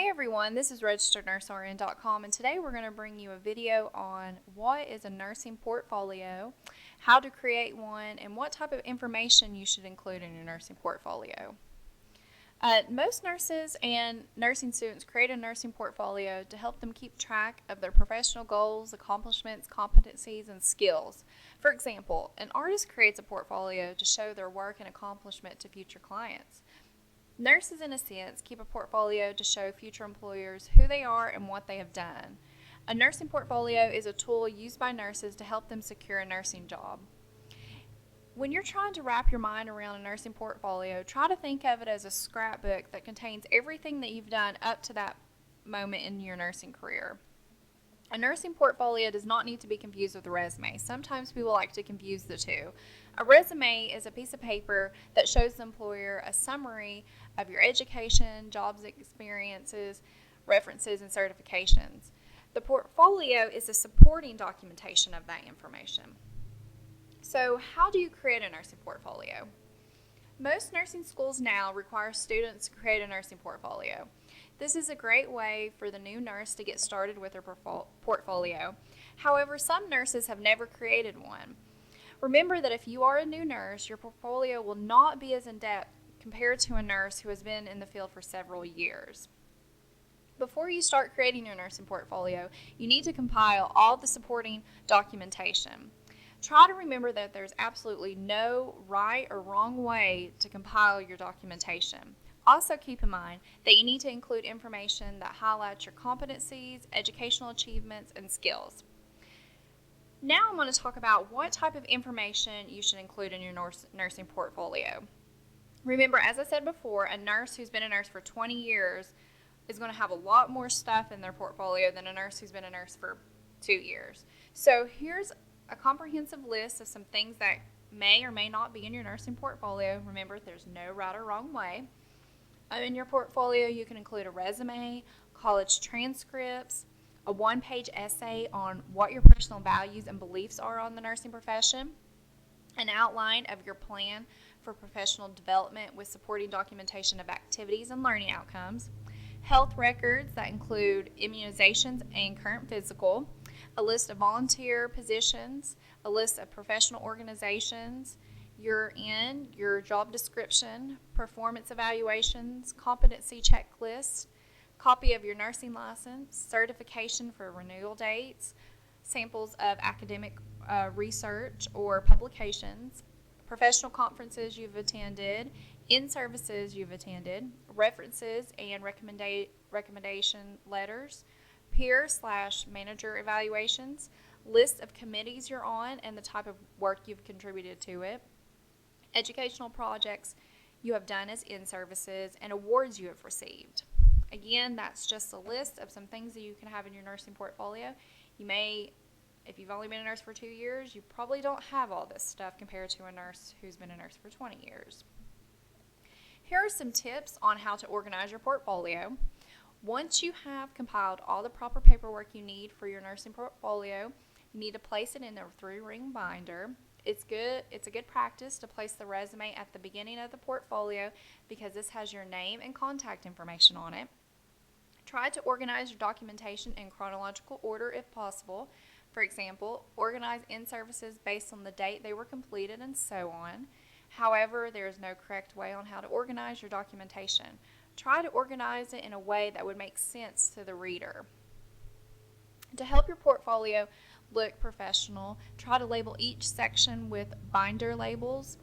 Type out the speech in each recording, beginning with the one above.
Hey everyone, this is registerednursern.com, and today we're going to bring you a video on what is a nursing portfolio, how to create one, and what type of information you should include in your nursing portfolio. Most nurses and nursing students create a nursing portfolio to help them keep track of their professional goals, accomplishments, competencies, and skills. For example, an artist creates a portfolio to show their work and accomplishment to future clients. Nurses, in a sense, keep a portfolio to show future employers who they are and what they have done. A nursing portfolio is a tool used by nurses to help them secure a nursing job. When you're trying to wrap your mind around a nursing portfolio, try to think of it as a scrapbook that contains everything that you've done up to that moment in your nursing career. A nursing portfolio does not need to be confused with a resume. Sometimes people like to confuse the two. A resume is a piece of paper that shows the employer a summary of your education, jobs experiences, references, and certifications. The portfolio is a supporting documentation of that information. So, how do you create a nursing portfolio? Most nursing schools now require students to create a nursing portfolio. This is a great way for the new nurse to get started with their portfolio. However, some nurses have never created one. Remember that if you are a new nurse, your portfolio will not be as in-depth compared to a nurse who has been in the field for several years. Before you start creating your nursing portfolio, you need to compile all the supporting documentation. Try to remember that there's absolutely no right or wrong way to compile your documentation. Also keep in mind that you need to include information that highlights your competencies, educational achievements, and skills. Now I'm going to talk about what type of information you should include in your nursing portfolio. Remember, as I said before, a nurse who's been a nurse for 20 years is going to have a lot more stuff in their portfolio than a nurse who's been a nurse for 2 years. So here's a comprehensive list of some things that may or may not be in your nursing portfolio. Remember, there's no right or wrong way. In your portfolio, you can include a resume, college transcripts, a one-page essay on what your personal values and beliefs are on the nursing profession, an outline of your plan for professional development with supporting documentation of activities and learning outcomes, health records that include immunizations and current physical, a list of volunteer positions, a list of professional organizations you're in, your job description, performance evaluations, competency checklist, copy of your nursing license, certification for renewal dates, samples of academic research or publications, professional conferences you've attended, in-services you've attended, references and recommendation letters, peer/manager evaluations, list of committees you're on and the type of work you've contributed to it, educational projects you have done as in-services, and awards you have received. Again, that's just a list of some things that you can have in your nursing portfolio. You may, if you've only been a nurse for 2 years, you probably don't have all this stuff compared to a nurse who's been a nurse for 20 years. Here are some tips on how to organize your portfolio. Once you have compiled all the proper paperwork you need for your nursing portfolio, you need to place it in a 3-ring binder. It's a good practice to place the resume at the beginning of the portfolio because this has your name and contact information on it. Try to organize your documentation in chronological order if possible. For example, organize in-services based on the date they were completed and so on. However, there is no correct way on how to organize your documentation. Try to organize it in a way that would make sense to the reader. To help your portfolio look professional, try to label each section with binder labels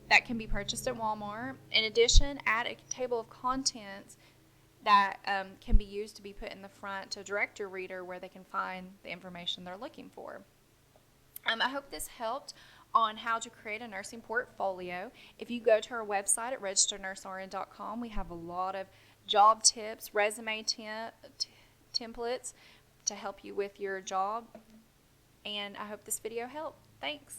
that can be purchased at Walmart. In addition, add a table of contents that can be used to be put in the front to direct your reader where they can find the information they're looking for. I hope this helped on how to create a nursing portfolio. If you go to our website at registerednursern.com, we have a lot of job tips, resume templates to help you with your job. And I hope this video helped. Thanks.